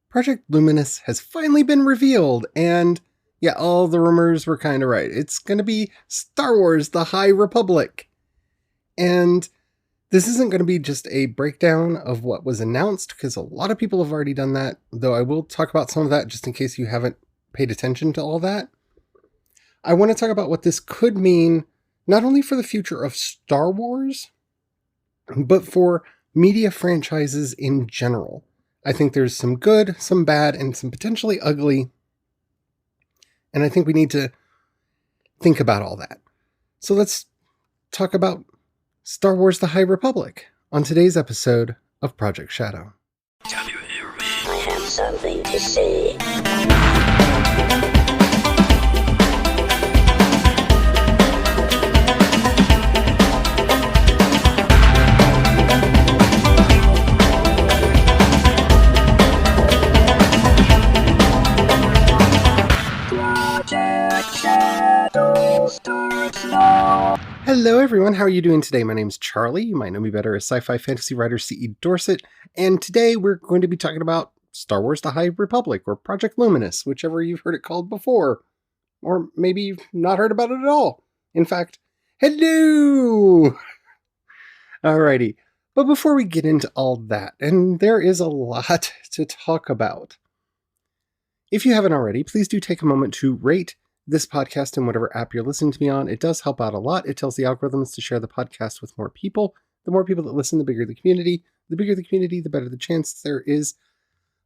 Project Luminous has finally been revealed, and yeah, all the rumors were kind of right. It's going to be Star Wars: The High Republic. And this isn't going to be just a breakdown of what was announced, because a lot of people have already done that, though I will talk about some of that just in case you haven't paid attention to all that. I want to talk about what this could mean, not only for the future of Star Wars, but for media franchises in general. I think there's some good, some bad, and some potentially ugly. And I think we need to think about all that. So let's talk about Star Wars: The High Republic on today's episode of Project Shadow. Can you hear me? I have something to say. Hello everyone, how are you doing today? My name's Charlie. You might know me better as sci-fi fantasy writer C.E. Dorset, and today we're going to be talking about Star Wars: The High Republic, or Project Luminous, whichever you've heard it called before. Or maybe you've not heard about it at all. In fact, hello! Alrighty, but before we get into all that, and there is a lot to talk about, if you haven't already, please do take a moment to rate this podcast in whatever app you're listening to me on. It does help out a lot. It tells the algorithms to share the podcast with more people. The more people that listen, the bigger the community. The bigger the community, the better the chance there is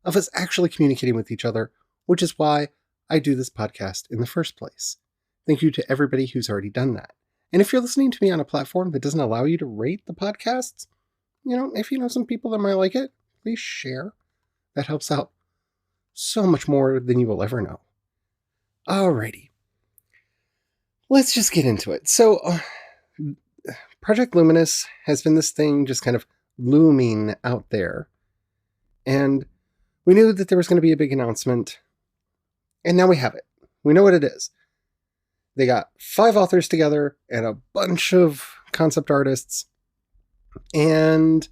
of us actually communicating with each other, which is why I do this podcast in the first place. Thank you to everybody who's already done that. And if you're listening to me on a platform that doesn't allow you to rate the podcasts, if you know some people that might like it, please share. That helps out so much more than you will ever know. Alrighty. Let's just get into it. So, Project Luminous has been this thing just kind of looming out there. And we knew that there was going to be a big announcement. And now we have it. We know what it is. They got 5 authors together and a bunch of concept artists. And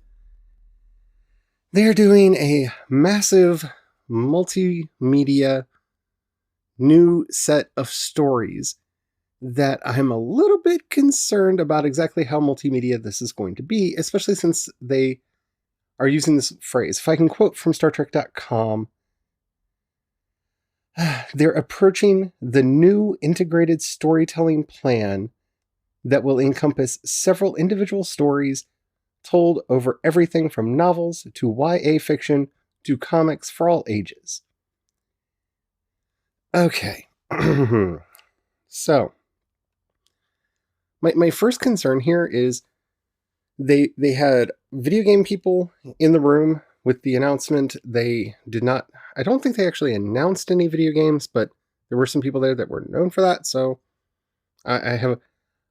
they're doing a massive multimedia new set of stories that I'm a little bit concerned about exactly how multimedia this is going to be, especially since they are using this phrase. If I can quote from StarTrek.com, they're approaching the new integrated storytelling plan that will encompass several individual stories told over everything from novels to YA fiction to comics for all ages. Okay. So, my first concern here is they had video game people in the room with the announcement. They did not, I don't think they actually announced any video games, but there were some people there that were known for that. So I have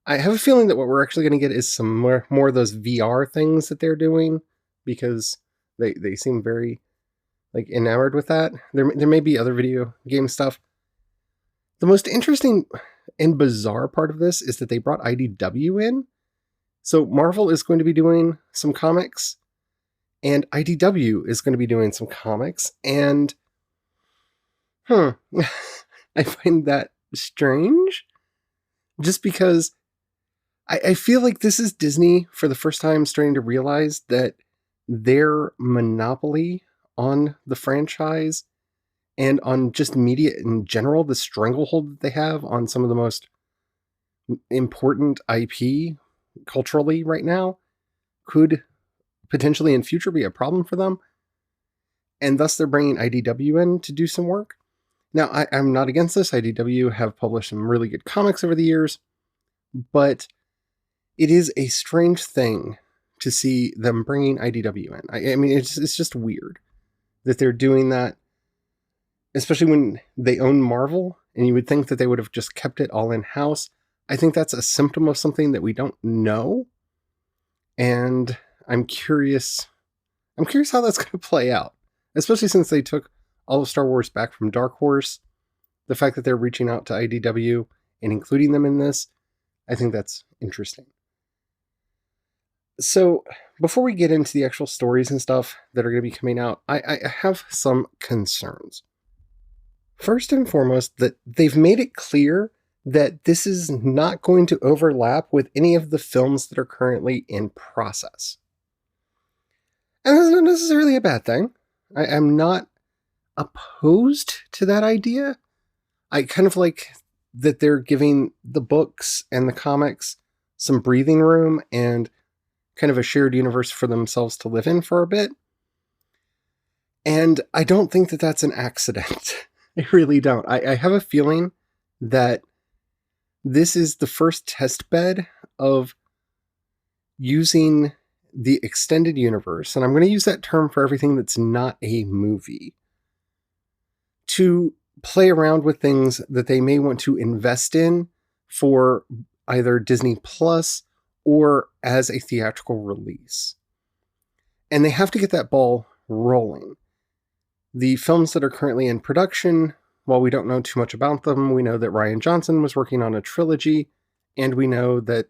a feeling that what we're actually going to get is some more of those VR things that they're doing, because they seem very enamored with that. There may be other video game stuff. The most interesting and bizarre part of this is that they brought IDW in. So Marvel is going to be doing some comics, and IDW is going to be doing some comics, and I find that strange, just because I feel like this is Disney for the first time starting to realize that their monopoly on the franchise and on just media in general, the stranglehold that they have on some of the most important IP culturally right now, could potentially in future be a problem for them. And thus they're bringing IDW in to do some work. Now, I'm not against this. IDW have published some really good comics over the years, but it is a strange thing to see them bringing IDW in. I mean, it's just weird that they're doing that, especially when they own Marvel, and you would think that they would have just kept it all in-house. I think that's a symptom of something that we don't know, and I'm curious how that's going to play out, especially since they took all of Star Wars back from Dark Horse. The fact that they're reaching out to IDW and including them in this, I think that's interesting. So before we get into the actual stories and stuff that are going to be coming out, I have some concerns. First and foremost, that they've made it clear that this is not going to overlap with any of the films that are currently in process. And that's not necessarily a bad thing. I am not opposed to that idea. I kind of like that they're giving the books and the comics some breathing room and kind of a shared universe for themselves to live in for a bit. And I don't think that that's an accident. I really don't. I have a feeling that this is the first test bed of using the extended universe, and I'm going to use that term for everything that's not a movie, to play around with things that they may want to invest in for either Disney Plus or as a theatrical release. And they have to get that ball rolling. The films that are currently in production, while we don't know too much about them, we know that Rian Johnson was working on a trilogy, and we know that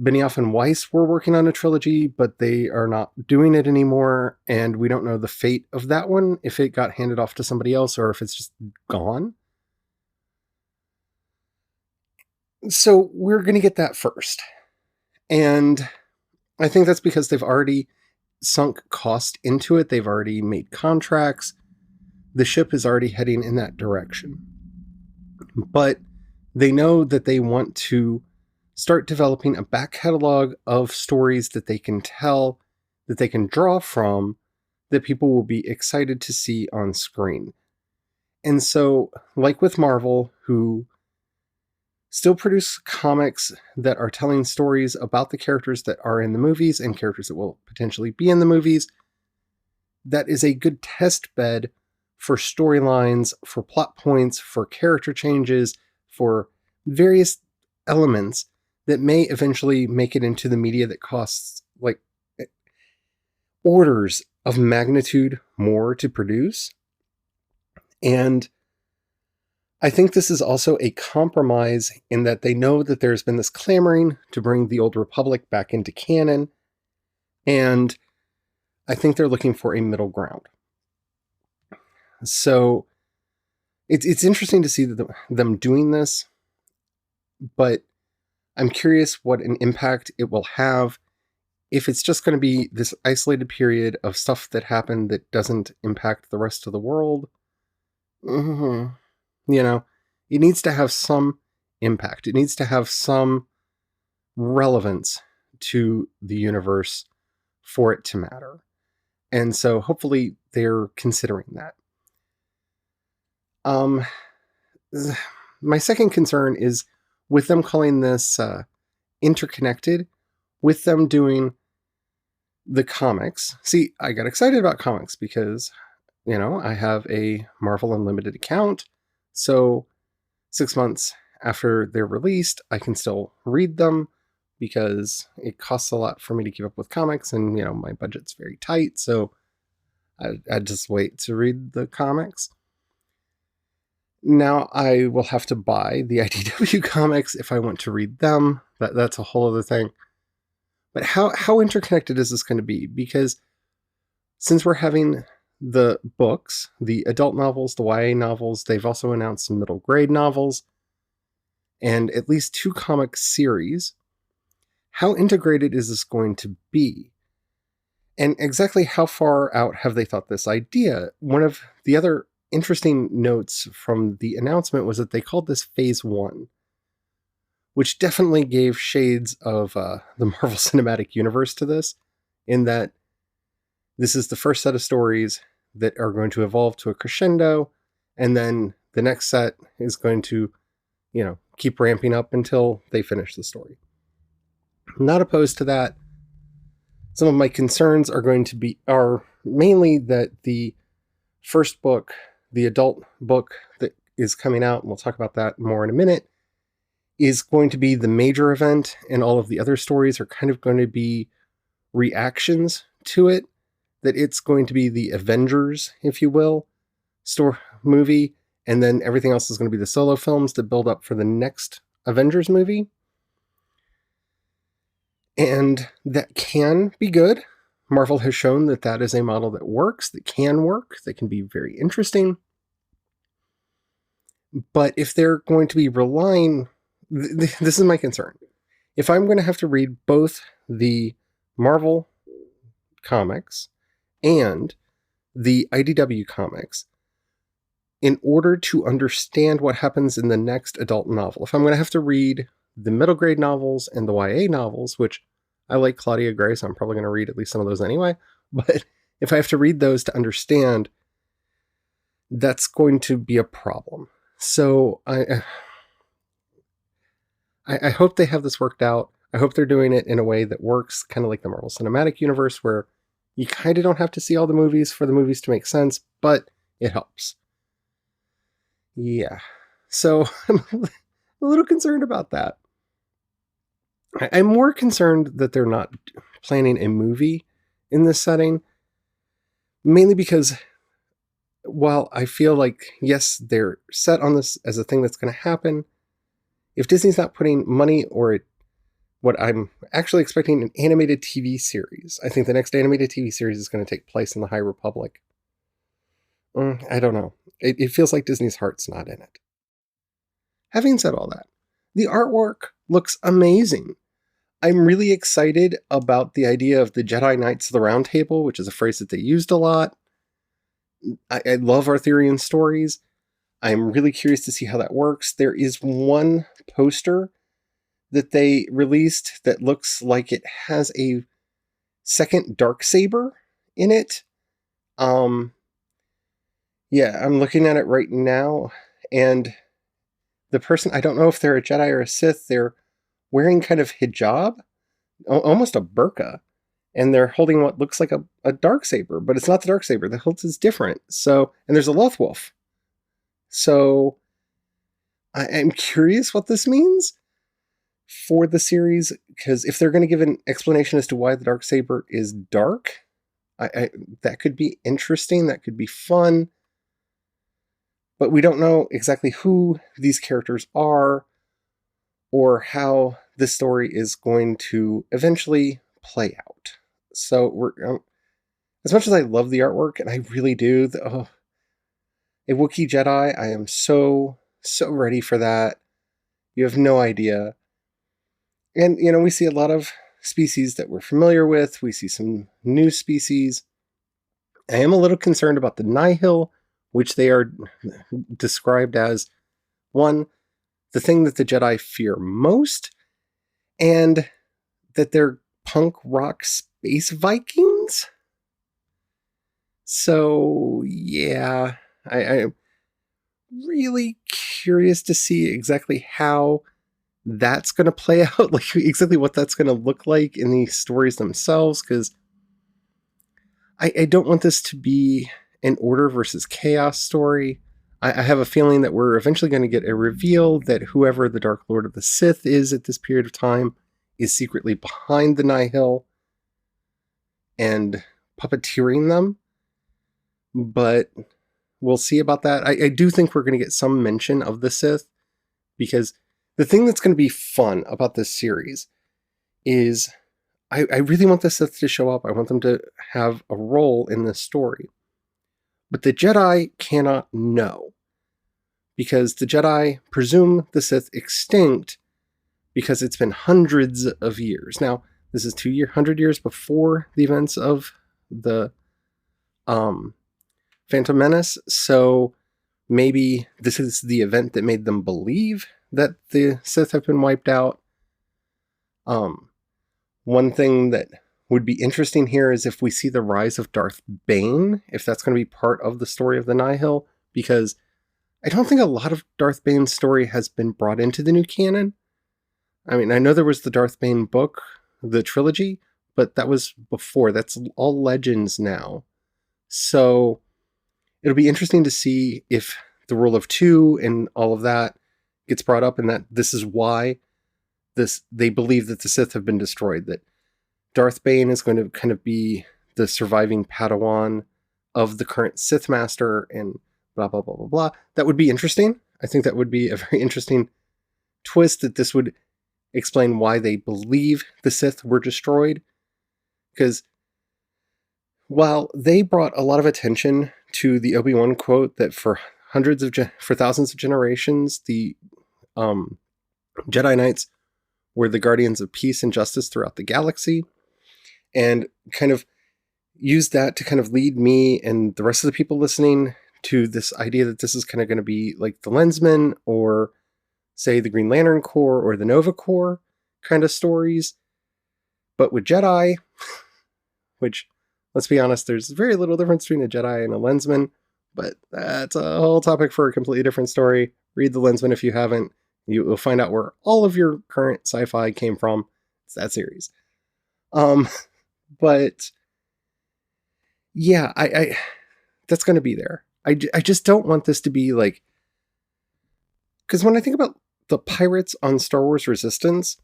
Benioff and Weiss were working on a trilogy, but they are not doing it anymore, and we don't know the fate of that one, if it got handed off to somebody else or if it's just gone. So we're going to get that first. And I think that's because they've already sunk cost into it. They've already made contracts. The ship is already heading in that direction. But they know that they want to start developing a back catalog of stories that they can tell, that they can draw from, that people will be excited to see on screen. And so, like with Marvel, who still produce comics that are telling stories about the characters that are in the movies and characters that will potentially be in the movies, that is a good test bed for storylines, for plot points, for character changes, for various elements that may eventually make it into the media that costs like orders of magnitude more to produce. And I think this is also a compromise in that they know that there's been this clamoring to bring the Old Republic back into canon, and I think they're looking for a middle ground. So it's interesting to see them doing this, but I'm curious what an impact it will have if it's just going to be this isolated period of stuff that happened that doesn't impact the rest of the world. Mm-hmm. You know, it needs to have some impact. It needs to have some relevance to the universe for it to matter. And so hopefully they're considering that. My second concern is with them calling this interconnected, with them doing the comics. See, I got excited about comics because, I have a Marvel Unlimited account. So 6 months after they're released, I can still read them because it costs a lot for me to keep up with comics, and, my budget's very tight. So I'd just wait to read the comics. Now I will have to buy the IDW comics if I want to read them. That's a whole other thing. But how interconnected is this going to be? Because since we're having the books, the adult novels, the YA novels, they've also announced some middle grade novels, and at least 2 comic series, how integrated is this going to be? And exactly how far out have they thought this idea? One of the other interesting notes from the announcement was that they called this Phase 1, which definitely gave shades of the Marvel Cinematic Universe to this, in that this is the first set of stories that are going to evolve to a crescendo, and then the next set is going to, keep ramping up until they finish the story. I'm not opposed to that. Some of my concerns are mainly that the first book, the adult book that is coming out, and we'll talk about that more in a minute, is going to be the major event, and all of the other stories are kind of going to be reactions to it. That it's going to be the Avengers, if you will, movie, and then everything else is going to be the solo films that build up for the next Avengers movie. And that can be good. Marvel has shown that that is a model that works, that can work, that can be very interesting. But if they're going to be relying, this is my concern. If I'm going to have to read both the Marvel comics and the IDW comics in order to understand what happens in the next adult novel, if I'm going to have to read the middle grade novels and the YA novels, which I like Claudia Gray, so I'm probably going to read at least some of those anyway, but if I have to read those to understand, that's going to be a problem. So I hope they have this worked out. I hope they're doing it in a way that works, kind of like the Marvel Cinematic Universe, where you kind of don't have to see all the movies for the movies to make sense, but it helps. Yeah. So I'm a little concerned about that. I'm more concerned that they're not planning a movie in this setting, mainly because while I feel like, yes, they're set on this as a thing that's going to happen, if Disney's not putting money or what I'm actually expecting, an animated TV series, I think the next animated TV series is going to take place in the High Republic. I don't know. It feels like Disney's heart's not in it. Having said all that, the artwork looks amazing. I'm really excited about the idea of the Jedi Knights of the Round Table, which is a phrase that they used a lot. I love Arthurian stories. I'm really curious to see how that works. There is one poster that they released that looks like it has a second Darksaber in it. Yeah, I'm looking at it right now, and the person, I don't know if they're a Jedi or a Sith, they're wearing kind of hijab, almost a burqa, and they're holding what looks like a Darksaber, but it's not the Darksaber. The hilt is different. So, and there's a Lothwolf. So, I'm curious what this means for the series, because if they're going to give an explanation as to why the Darksaber is dark, that could be interesting, that could be fun, but we don't know exactly who these characters are or how this story is going to eventually play out. So we're as much as I love the artwork, and I really do, a Wookiee Jedi, I am so ready for that. You have no idea. And, we see a lot of species that we're familiar with. We see some new species. I am a little concerned about the Nihil, which they are described as, one, the thing that the Jedi fear most, and that they're punk rock space Vikings. So, yeah, I'm really curious to see exactly how that's going to play out, like exactly what that's going to look like in the stories themselves, because I don't want this to be an order versus chaos story. I have a feeling that we're eventually going to get a reveal that whoever the Dark Lord of the Sith is at this period of time is secretly behind the Nihil and puppeteering them. But we'll see about that. I do think we're going to get some mention of the Sith, because the thing that's going to be fun about this series is I really want the Sith to show up. I want them to have a role in this story. But the Jedi cannot know, because the Jedi presume the Sith extinct because it's been hundreds of years. Now, this is 100 years before the events of the Phantom Menace, so maybe this is the event that made them believe that the Sith have been wiped out. One thing that would be interesting here is if we see the rise of Darth Bane, if that's going to be part of the story of the Nihil, because I don't think a lot of Darth Bane's story has been brought into the new canon. I mean, I know there was the Darth Bane book, the trilogy, but that was before. That's all legends now. So it'll be interesting to see if the rule of two and all of that gets brought up, and that this is why they believe that the Sith have been destroyed, that Darth Bane is going to kind of be the surviving Padawan of the current Sith Master, and blah, blah, blah, blah, blah. That would be interesting. I think that would be a very interesting twist, that this would explain why they believe the Sith were destroyed. Because while they brought a lot of attention to the Obi-Wan quote that for thousands of generations, the Jedi Knights were the guardians of peace and justice throughout the galaxy, and kind of used that to kind of lead me and the rest of the people listening to this idea that this is kind of going to be like the Lensman, or say the Green Lantern Corps or the Nova Corps kind of stories, but with Jedi, which, let's be honest, there's very little difference between a Jedi and a Lensman, but that's a whole topic for a completely different story. Read the Lensman if you haven't. You will find out where all of your current sci-fi came from. It's that series. But yeah, I that's going to be there. I just don't want this to be like, because when I think about the pirates on Star Wars Resistance,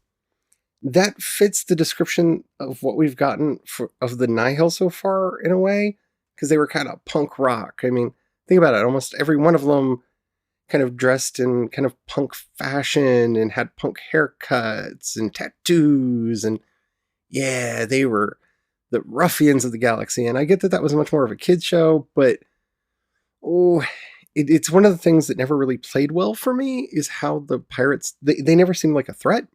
that fits the description of what we've gotten of the Nihil so far in a way, because they were kind of punk rock. I mean, think about it. Almost every one of them kind of dressed in kind of punk fashion and had punk haircuts and tattoos, and yeah, they were the ruffians of the galaxy. And I get that that was much more of a kid's show, but it's one of the things that never really played well for me is how the pirates, they never seemed like a threat,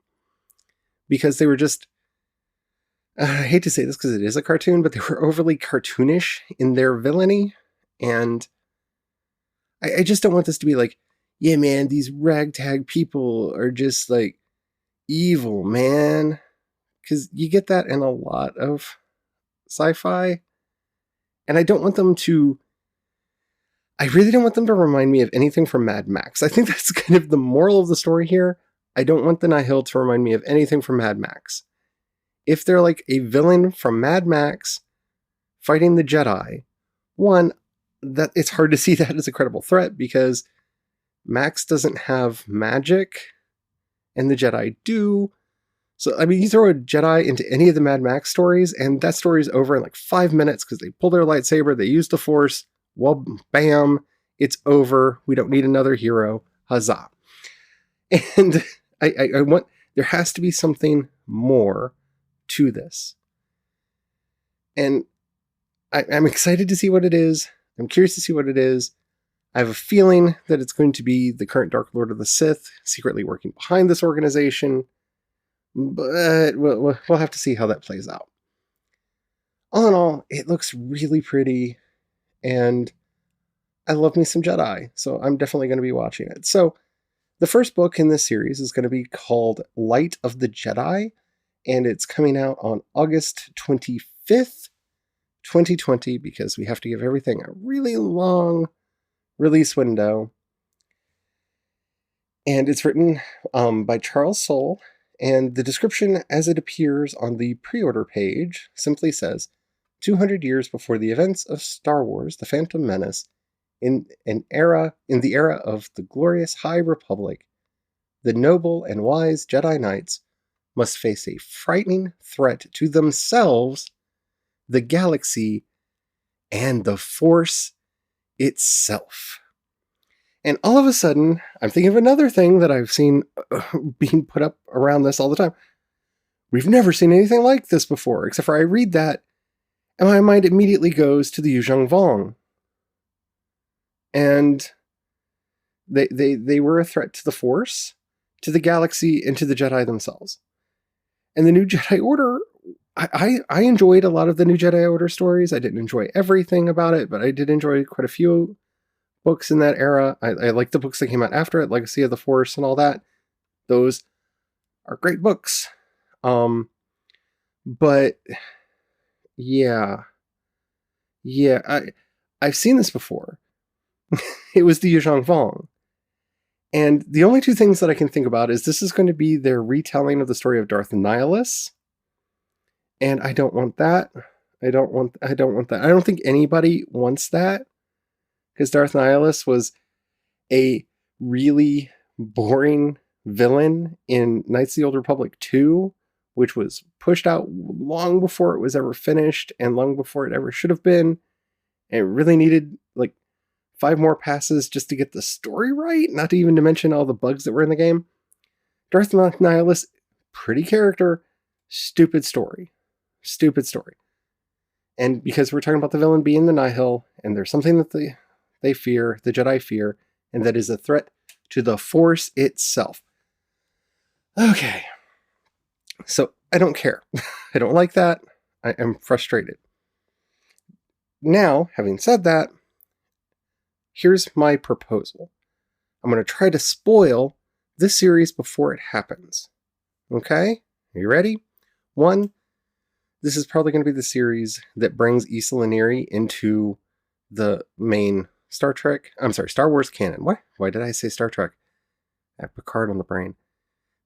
because they were just, I hate to say this because it is a cartoon, but they were overly cartoonish in their villainy. And I just don't want this to be like, yeah, man, these ragtag people are just like evil, man. Because you get that in a lot of sci-fi. And I don't want them to, I really don't want them to remind me of anything from Mad Max. I think that's kind of the moral of the story here. I don't want the Nihil to remind me of anything from Mad Max. If they're like a villain from Mad Max fighting the Jedi, one, that it's hard to see that as a credible threat because Max doesn't have magic and the Jedi do. So, I mean, you throw a Jedi into any of the Mad Max stories and that story's over in like 5 minutes because they pull their lightsaber, they use the Force, well, bam, it's over. We don't need another hero. Huzzah. And I want, there has to be something more to this. And I'm excited to see what it is. I'm curious to see what it is. I have a feeling that it's going to be the current Dark Lord of the Sith secretly working behind this organization, but we'll have to see how that plays out. All in all, it looks really pretty, and I love me some Jedi, so I'm definitely going to be watching it. So the first book in this series is going to be called Light of the Jedi, and it's coming out on August 25th, 2020, because we have to give everything a really long release window. And it's written by Charles Soule, and the description as it appears on the pre-order page simply says, 200 years before the events of Star Wars: The Phantom Menace, in the era of the glorious High Republic, the noble and wise Jedi Knights must face a frightening threat to themselves, the galaxy, and the Force itself. And all of a sudden, I'm thinking of another thing that I've seen being put up around this all the time. We've never seen anything like this before, except for I read that, and my mind immediately goes to the Yuzhong Vong. And they were a threat to the Force, to the galaxy, and to the Jedi themselves. And the New Jedi Order, I enjoyed a lot of the New Jedi Order stories. I didn't enjoy everything about it, but I did enjoy quite a few books in that era. I like the books that came out after it, Legacy of the Force and all that. Those are great books. But yeah, I've seen this before. It was the Yuzhong Vong. And the only two things that I can think about is this is going to be their retelling of the story of Darth Nihilus. And I don't want that. I don't want that. I don't think anybody wants that. Because Darth Nihilus was a really boring villain in Knights of the Old Republic 2, which was pushed out long before it was ever finished and long before it ever should have been. And it really needed like 5 more passes just to get the story right, not to even to mention all the bugs that were in the game. Darth Nihilus pretty character, stupid story. Stupid story. And because we're talking about the villain being the Nihil, and there's something that they fear, the Jedi fear, and that is a threat to the Force itself. Okay. So I don't care. I don't like that. I am frustrated. Now, having said that, here's my proposal. I'm going to try to spoil this series before it happens. Okay? Are you ready? 1, this is probably going to be the series that brings Issa Laneri into the main Star Wars canon. What? Why did I say Star Trek? I have Picard on the brain.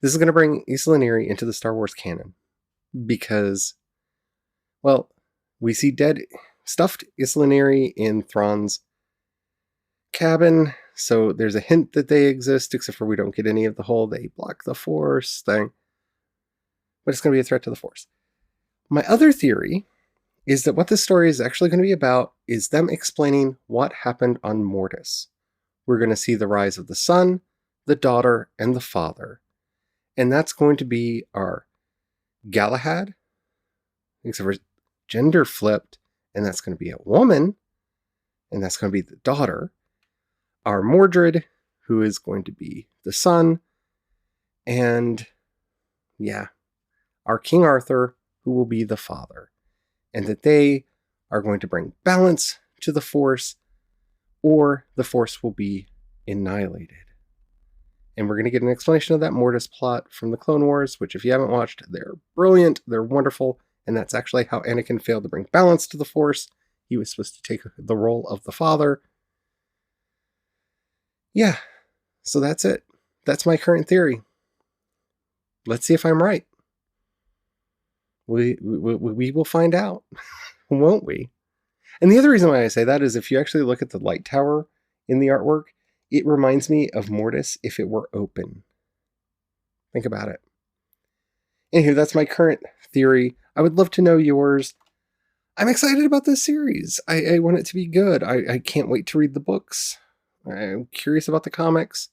This is going to bring Issa Laneri into the Star Wars canon because, well, we see stuffed Issa Laneri in Thrawn's cabin, so there's a hint that they exist, except for we don't get any of the whole they block the Force thing. But it's going to be a threat to the Force. My other theory is that what this story is actually going to be about is them explaining what happened on Mortis. We're going to see the rise of the son, the daughter, and the father. And that's going to be our Galahad, except for gender flipped, and that's going to be a woman, and that's going to be the daughter. Our Mordred, who is going to be the son, and our King Arthur, who will be the father. And that they are going to bring balance to the Force, or the Force will be annihilated. And we're going to get an explanation of that Mortis plot from the Clone Wars, which if you haven't watched, they're brilliant, they're wonderful, and that's actually how Anakin failed to bring balance to the Force. He was supposed to take the role of the father. Yeah, so that's it. That's my current theory. Let's see if I'm right. We will find out, won't we? And the other reason why I say that is if you actually look at the light tower in the artwork, it reminds me of Mortis if it were open. Think about it. Anywho, that's my current theory. I would love to know yours. I'm excited about this series. I want it to be good. I can't wait to read the books. I'm curious about the comics.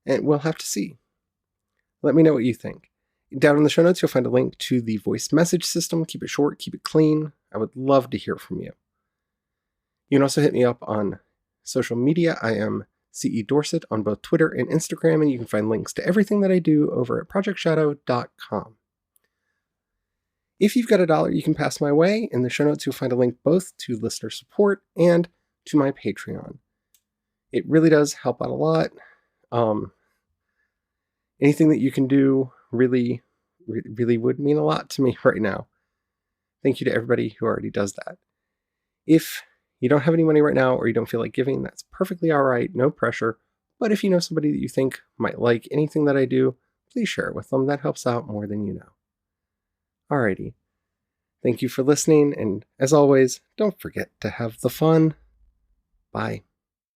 And we'll have to see. Let me know what you think. Down in the show notes, you'll find a link to the voice message system. Keep it short, keep it clean. I would love to hear from you. You can also hit me up on social media. I am CE Dorset on both Twitter and Instagram, and you can find links to everything that I do over at projectshadow.com. If you've got $1 you can pass my way, in the show notes you'll find a link both to listener support and to my Patreon. It really does help out a lot. Anything that you can do really would mean a lot to me right now. Thank you to everybody who already does that. If you don't have any money right now or you don't feel like giving, that's perfectly all right, no pressure. But if you know somebody that you think might like anything that I do, please share it with them. That helps out more than you know. Alrighty. Thank you for listening, and as always, don't forget to have the fun. Bye.